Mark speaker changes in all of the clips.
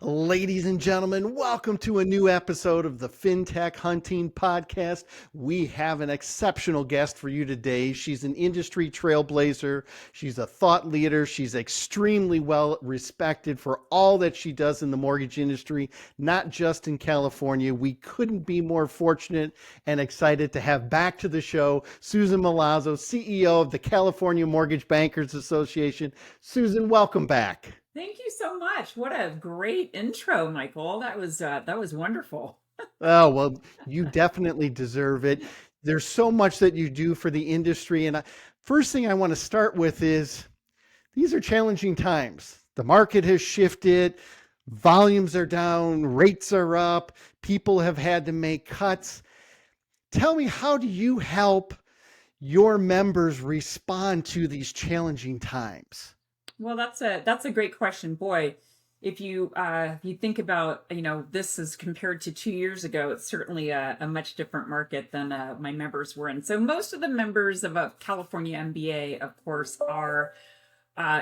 Speaker 1: Ladies and gentlemen, welcome to a new episode of the Fintech Hunting Podcast. We have an exceptional guest for you today. She's an industry trailblazer. She's a thought leader. She's extremely well respected for all that she does in the mortgage industry, not just in California. We couldn't be more fortunate and excited to have back to the show Susan Milazzo, CEO of the California Mortgage Bankers Association. Susan, welcome back.
Speaker 2: Thank you so much. What a great intro, Michael. That was wonderful.
Speaker 1: Oh, well, you definitely deserve it. There's so much that you do for the industry. And first thing I want to start with is these are challenging times. The market has shifted, volumes are down, rates are up, people have had to make cuts. Tell me, how do you help your members respond to these challenging times?
Speaker 2: Well, that's a great question, boy. If you think about, this is compared to 2 years ago, it's certainly a much different market than my members were in. So most of the members of a California MBA, of course, are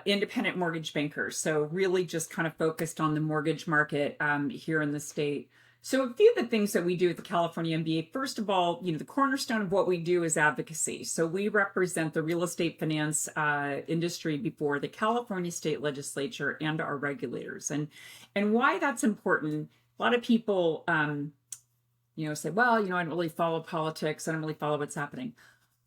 Speaker 2: independent mortgage bankers. So really just kind of focused on the mortgage market here in the state. So a few of the things that we do at the California MBA, first of all, the cornerstone of what we do is advocacy. So we represent the real estate finance industry before the California state legislature and our regulators. And why that's important, a lot of people, say, well, I don't really follow politics. I don't really follow what's happening.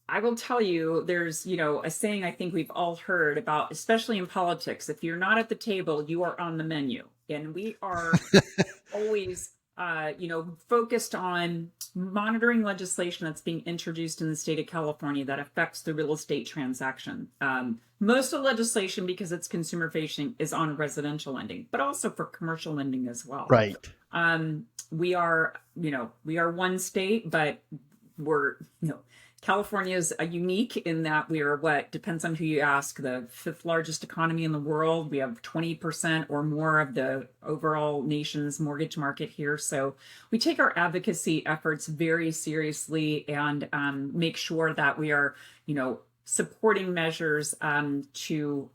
Speaker 2: I will tell you, there's, a saying I think we've all heard about, especially in politics: if you're not at the table, you are on the menu. And we are always focused on monitoring legislation that's being introduced in the state of California that affects the real estate transaction. Most of the legislation, because it's consumer facing, is on residential lending, but also for commercial lending as well.
Speaker 1: Right.
Speaker 2: We are one state, but we're, California is unique in that we are, what depends on who you ask, the fifth largest economy in the world. We have 20% or more of the overall nation's mortgage market here. So we take our advocacy efforts very seriously and make sure that we are, supporting measures to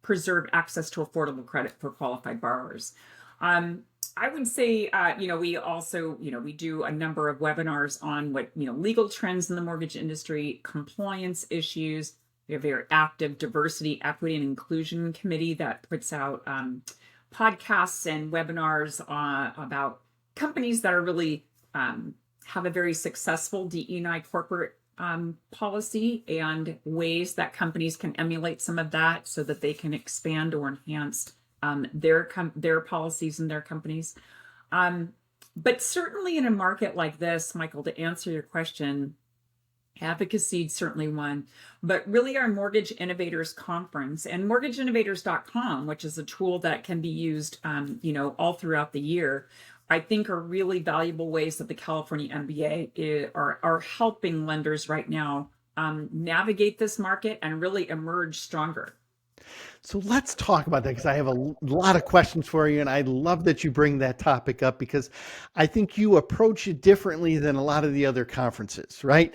Speaker 2: preserve access to affordable credit for qualified borrowers. I would say, we also, we do a number of webinars on what, legal trends in the mortgage industry, compliance issues. We have a very active diversity, equity, and inclusion committee that puts out podcasts and webinars about companies that are really have a very successful DE&I corporate policy and ways that companies can emulate some of that so that they can expand or enhance their policies and their companies. But certainly in a market like this, Michael, to answer your question, advocacy is certainly one, but really our Mortgage Innovators Conference and mortgageinnovators.com, which is a tool that can be used, all throughout the year, I think are really valuable ways that the California MBA are helping lenders right now navigate this market and really emerge stronger.
Speaker 1: So let's talk about that, because I have a lot of questions for you, and I love that you bring that topic up because I think you approach it differently than a lot of the other conferences, right?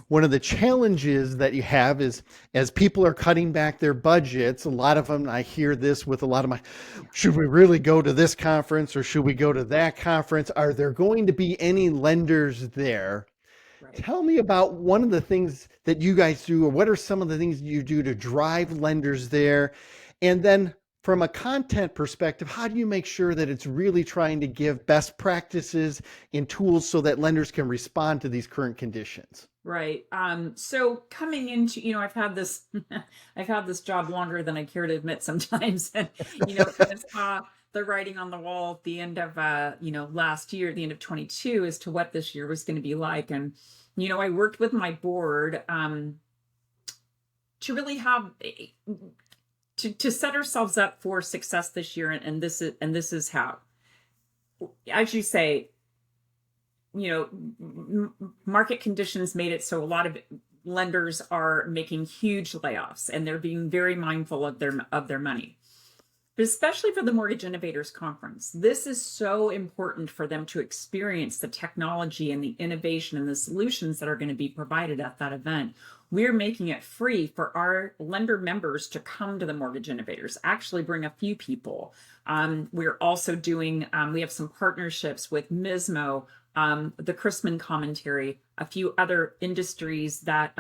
Speaker 1: One of the challenges that you have is as people are cutting back their budgets, a lot of them, I hear this with a lot of should we really go to this conference or should we go to that conference? Are there going to be any lenders there? Right. Tell me about one of the things that you guys do, or what are some of the things you do to drive lenders there? And then from a content perspective, how do you make sure that it's really trying to give best practices and tools so that lenders can respond to these current conditions?
Speaker 2: Right. So coming into, I've had this, I've had this job longer than I care to admit sometimes. And, kind of saw the writing on the wall at the end of, last year, the end of 22, as to what this year was going to be like. And, I worked with my board to really have, to set ourselves up for success this year. And this is how, as you say, market conditions made it so a lot of lenders are making huge layoffs and they're being very mindful of their money. but especially for the Mortgage Innovators Conference. This is so important for them to experience the technology and the innovation and the solutions that are going to be provided at that event. We're making it free for our lender members to come to the Mortgage Innovators, actually bring a few people. We're also doing, we have some partnerships with Mismo, the Chrisman commentary, a few other industries that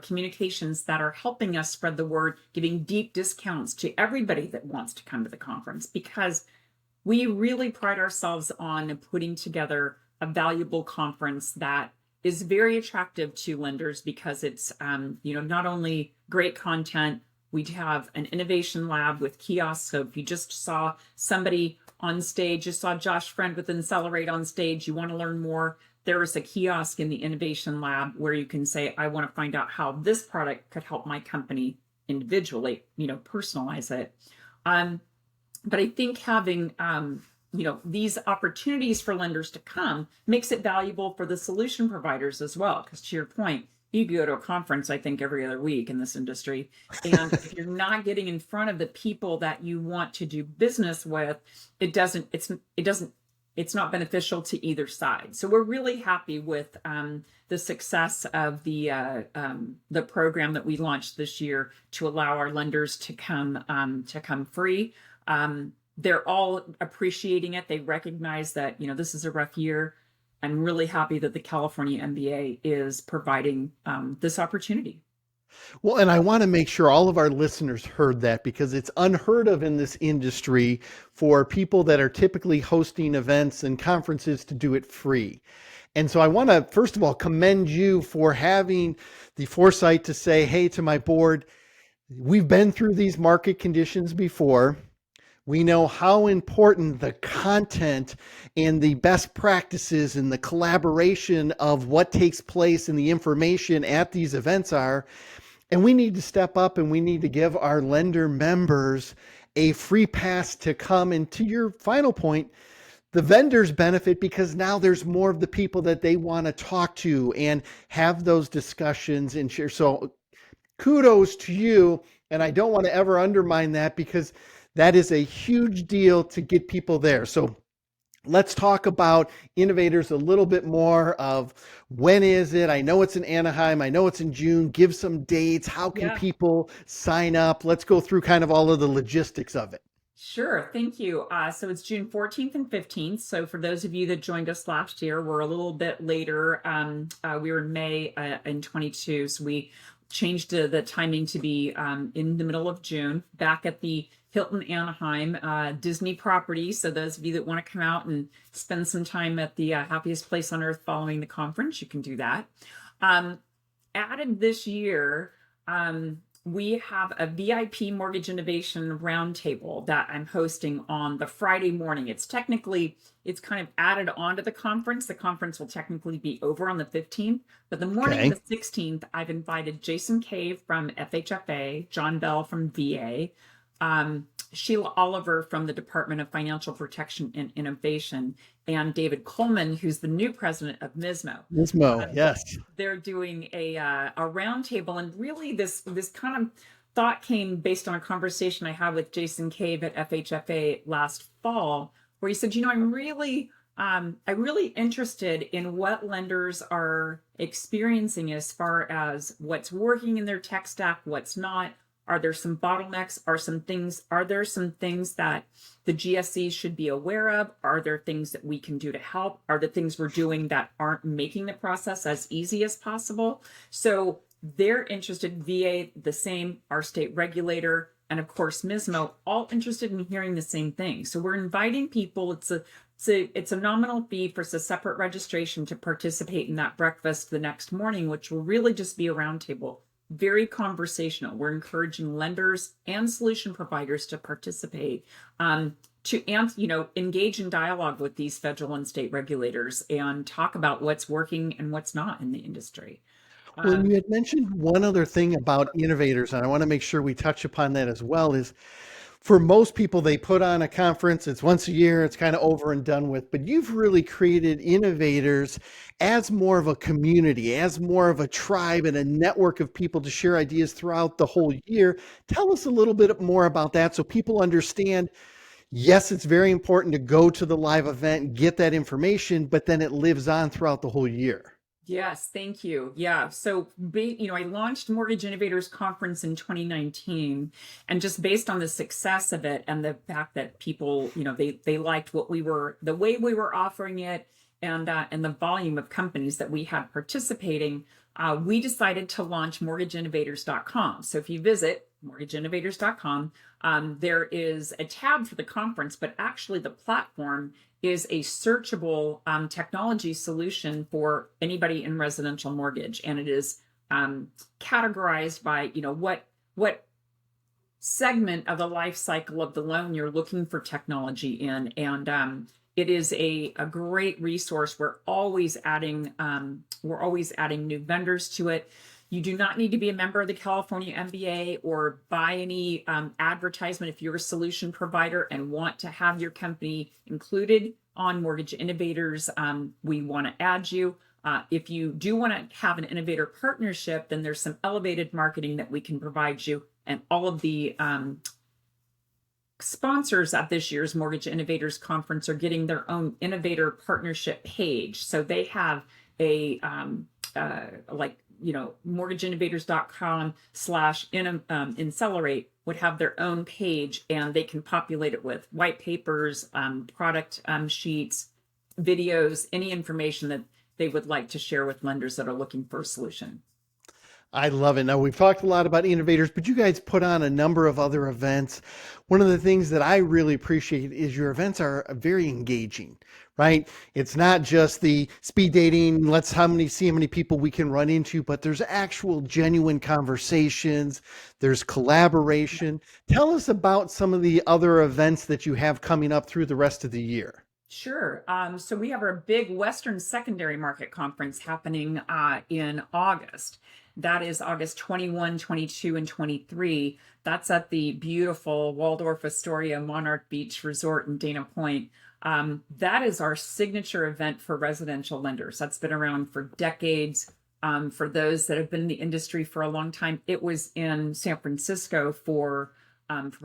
Speaker 2: communications that are helping us spread the word, giving deep discounts to everybody that wants to come to the conference, because we really pride ourselves on putting together a valuable conference that is very attractive to lenders, because it's not only great content. We have an innovation lab with kiosks. So if you just saw somebody on stage, you saw Josh Friend with Accelerate on stage, you want to learn more, there is a kiosk in the innovation lab where you can say, I want to find out how this product could help my company individually, personalize it. But I think having these opportunities for lenders to come makes it valuable for the solution providers as well. Because to your point, you go to a conference, I think, every other week in this industry. And if you're not getting in front of the people that you want to do business with, it's not beneficial to either side. So we're really happy with the success of the program that we launched this year to allow our lenders to come free. They're all appreciating it. They recognize that, this is a rough year. I'm really happy that the California MBA is providing this opportunity.
Speaker 1: Well, and I want to make sure all of our listeners heard that, because it's unheard of in this industry for people that are typically hosting events and conferences to do it free. And so I want to, first of all, commend you for having the foresight to say, hey, to my board, we've been through these market conditions before. We know how important the content and the best practices and the collaboration of what takes place and the information at these events are. And we need to step up, and we need to give our lender members a free pass to come. And to your final point, the vendors benefit because now there's more of the people that they want to talk to and have those discussions and share. So kudos to you. And I don't want to ever undermine that, because that is a huge deal to get people there. So let's talk about Innovators a little bit more. Of when is it? I know it's in Anaheim. I know it's in June. Give some dates. How can people sign up? Let's go through kind of all of the logistics of it.
Speaker 2: Sure. Thank you. So it's June 14th and 15th. So for those of you that joined us last year, we're a little bit later. We were in May in 22. So we changed the timing to be in the middle of June, back at the Hilton Anaheim Disney property. So those of you that want to come out and spend some time at the happiest place on earth following the conference, you can do that. Added this year, we have a VIP Mortgage Innovation Roundtable that I'm hosting on the Friday morning. It's kind of added onto the conference. The conference will technically be over on the 15th, but the morning of the 16th, I've invited Jason Cave from FHFA, John Bell from VA, Sheila Oliver from the Department of Financial Protection and Innovation, and David Coleman, who's the new president of Mismo.
Speaker 1: Yes.
Speaker 2: They're doing a roundtable, and really this kind of thought came based on a conversation I had with Jason Cave at FHFA last fall, where he said, I'm really interested in what lenders are experiencing as far as what's working in their tech stack, what's not. Are there some bottlenecks? Are there some things that the GSEs should be aware of? Are there things that we can do to help? Are there things we're doing that aren't making the process as easy as possible? So they're interested, VA, the same, our state regulator, and of course, Mismo, all interested in hearing the same thing. So we're inviting people. It's a nominal fee for a separate registration to participate in that breakfast the next morning, which will really just be a roundtable. Very conversational. We're encouraging lenders and solution providers to participate, to engage in dialogue with these federal and state regulators and talk about what's working and what's not in the industry.
Speaker 1: Well, you had mentioned one other thing about Innovators, and I want to make sure we touch upon that as well, is For most people, they put on a conference, it's once a year, it's kind of over and done with. But you've really created Innovators as more of a community, as more of a tribe and a network of people to share ideas throughout the whole year. Tell us a little bit more about that so people understand. Yes, it's very important to go to the live event and get that information, but then it lives on throughout the whole year.
Speaker 2: Yes, thank you. Yeah. So, I launched Mortgage Innovators Conference in 2019, and just based on the success of it and the fact that people, they liked what the way we were offering it, and the volume of companies that we had participating, we decided to launch mortgageinnovators.com. So if you visit mortgageinnovators.com, there is a tab for the conference, but actually the platform is a searchable technology solution for anybody in residential mortgage, and it is categorized by what segment of the life cycle of the loan you're looking for technology in, and it is a great resource. We're always adding new vendors to it. You do not need to be a member of the California MBA or buy any advertisement if you're a solution provider and want to have your company included on Mortgage Innovators. We want to add you. If you do want to have an innovator partnership, then there's some elevated marketing that we can provide you. And all of the sponsors at this year's Mortgage Innovators Conference are getting their own innovator partnership page. So they have a mortgageinnovators.com/Incelerate would have their own page, and they can populate it with white papers, product sheets, videos, any information that they would like to share with lenders that are looking for a solution.
Speaker 1: I love it. Now, we've talked a lot about Innovators, but you guys put on a number of other events. One of the things that I really appreciate is your events are very engaging, right? It's not just the speed dating, see how many people we can run into, but there's actual genuine conversations. There's collaboration. Tell us about some of the other events that you have coming up through the rest of the year.
Speaker 2: Sure. So we have our big Western Secondary Market Conference happening in August. That is August 21, 22, and 23. That's at the beautiful Waldorf Astoria Monarch Beach Resort in Dana Point. That is our signature event for residential lenders. That's been around for decades. For those that have been in the industry for a long time, it was in San Francisco for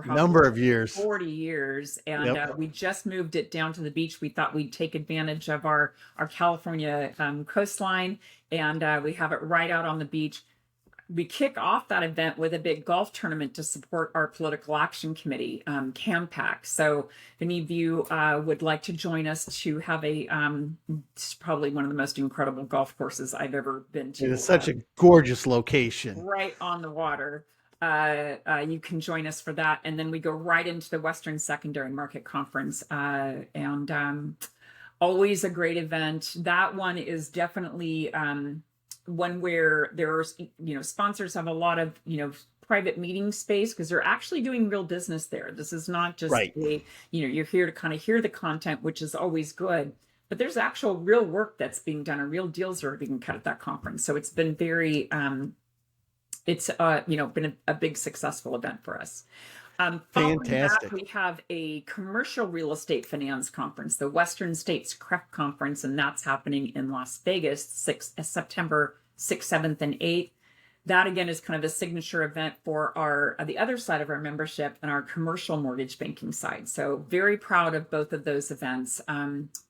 Speaker 1: Number of years.
Speaker 2: 40 years, and we just moved it down to the beach. We thought we'd take advantage of our California coastline, and we have it right out on the beach. We kick off that event with a big golf tournament to support our political action committee, CAMPAC. So if any of you would like to join us to have it's probably one of the most incredible golf courses I've ever been to.
Speaker 1: It is such a gorgeous location.
Speaker 2: Right on the water. You can join us for that. And then we go right into the Western Secondary Market Conference, and always a great event. That one is definitely one where there's, sponsors have a lot of, private meeting space because they're actually doing real business there. This is not just
Speaker 1: right.
Speaker 2: You're here to kind of hear the content, which is always good, but there's actual real work that's being done and real deals are being cut at that conference. So it's been very, it's been a big successful event for us.
Speaker 1: Fantastic.
Speaker 2: That, we have a commercial real estate finance conference, the Western States CREF Conference, and that's happening in Las Vegas, September 6th, 7th, and 8th. That again is kind of a signature event for the other side of our membership and our commercial mortgage banking side. So very proud of both of those events.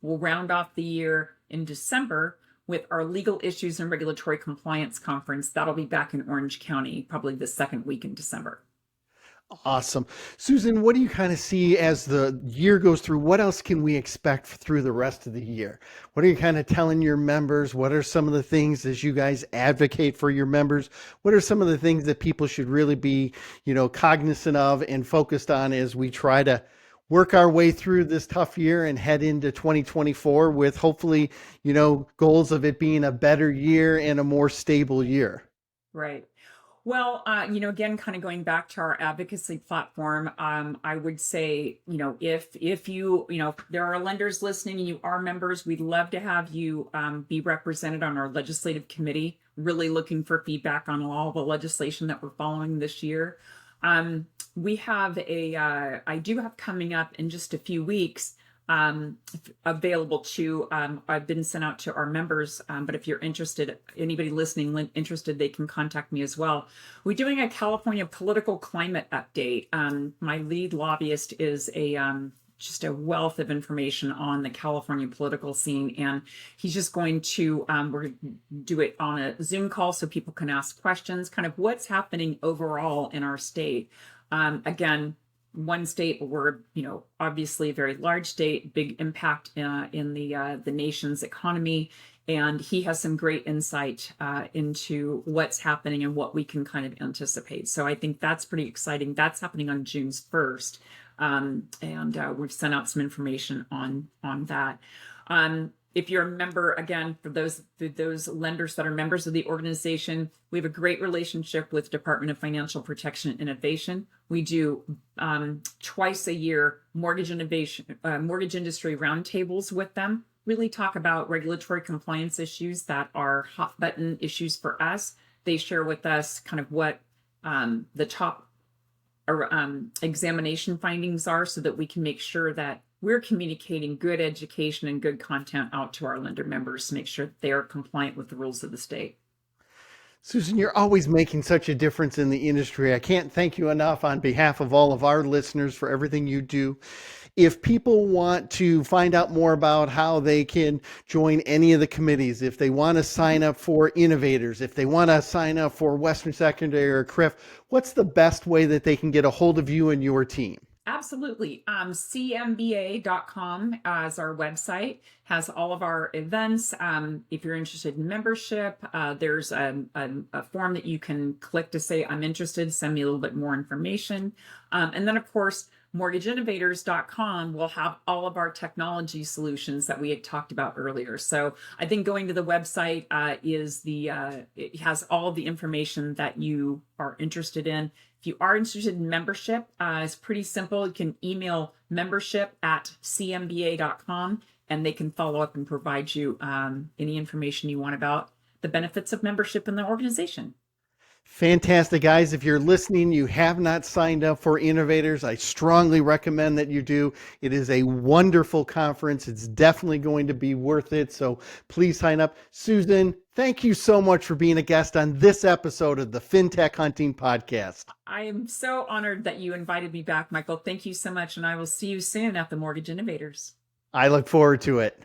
Speaker 2: We'll round off the year in December with our Legal Issues and Regulatory Compliance Conference. That'll be back in Orange County, probably the second week in December.
Speaker 1: Awesome. Susan, what do you kind of see as the year goes through? What else can we expect through the rest of the year? What are you kind of telling your members? What are some of the things as you guys advocate for your members? What are some of the things that people should really be, cognizant of and focused on as we try to work our way through this tough year and head into 2024 with hopefully, goals of it being a better year and a more stable year?
Speaker 2: Right. Well, again, kind of going back to our advocacy platform, I would say, if there are lenders listening and you are members, we'd love to have you be represented on our legislative committee, really looking for feedback on all the legislation that we're following this year. we have I do have coming up in just a few weeks, available to, I've been sent out to our members, but if you're interested, anybody listening interested, they can contact me as well. We're doing a California political climate update. My lead lobbyist is just a wealth of information on the California political scene. And he's just going to, we're going to do it on a Zoom call so people can ask questions, kind of what's happening overall in our state. Again, one state, but we're, obviously a very large state, big impact in the nation's economy. And he has some great insight into what's happening and what we can kind of anticipate. So I think that's pretty exciting. That's happening on June 1st. And we've sent out some information on that. If you're a member, again, for those lenders that are members of the organization, we have a great relationship with Department of Financial Protection and Innovation. We do twice a year mortgage industry roundtables with them. Really talk about regulatory compliance issues that are hot button issues for us. They share with us kind of what the top examination findings are, so that we can make sure that we're communicating good education and good content out to our lender members to make sure that they are compliant with the rules of the state.
Speaker 1: Susan, you're always making such a difference in the industry. I can't thank you enough on behalf of all of our listeners for everything you do. If people want to find out more about how they can join any of the committees, if they want to sign up for Innovators, if they want to sign up for Western Secondary or CRIF, what's the best way that they can get a hold of you and your team?
Speaker 2: Absolutely. CMBA.com as our website has all of our events. If you're interested in membership, there's a form that you can click to say, I'm interested, send me a little bit more information. And then, of course, mortgageinnovators.com will have all of our technology solutions that we had talked about earlier. So I think going to the website it has all of the information that you are interested in. If you are interested in membership, it's pretty simple. You can email membership@cmba.com, and they can follow up and provide you any information you want about the benefits of membership in the organization.
Speaker 1: Fantastic, guys. If you're listening, you have not signed up for Innovators, I strongly recommend that you do. It is a wonderful conference. It's definitely going to be worth it. So please sign up. Susan, thank you so much for being a guest on this episode of the Fintech Hunting Podcast.
Speaker 2: I am so honored that you invited me back, Michael. Thank you so much. And I will see you soon at the Mortgage Innovators.
Speaker 1: I look forward to it.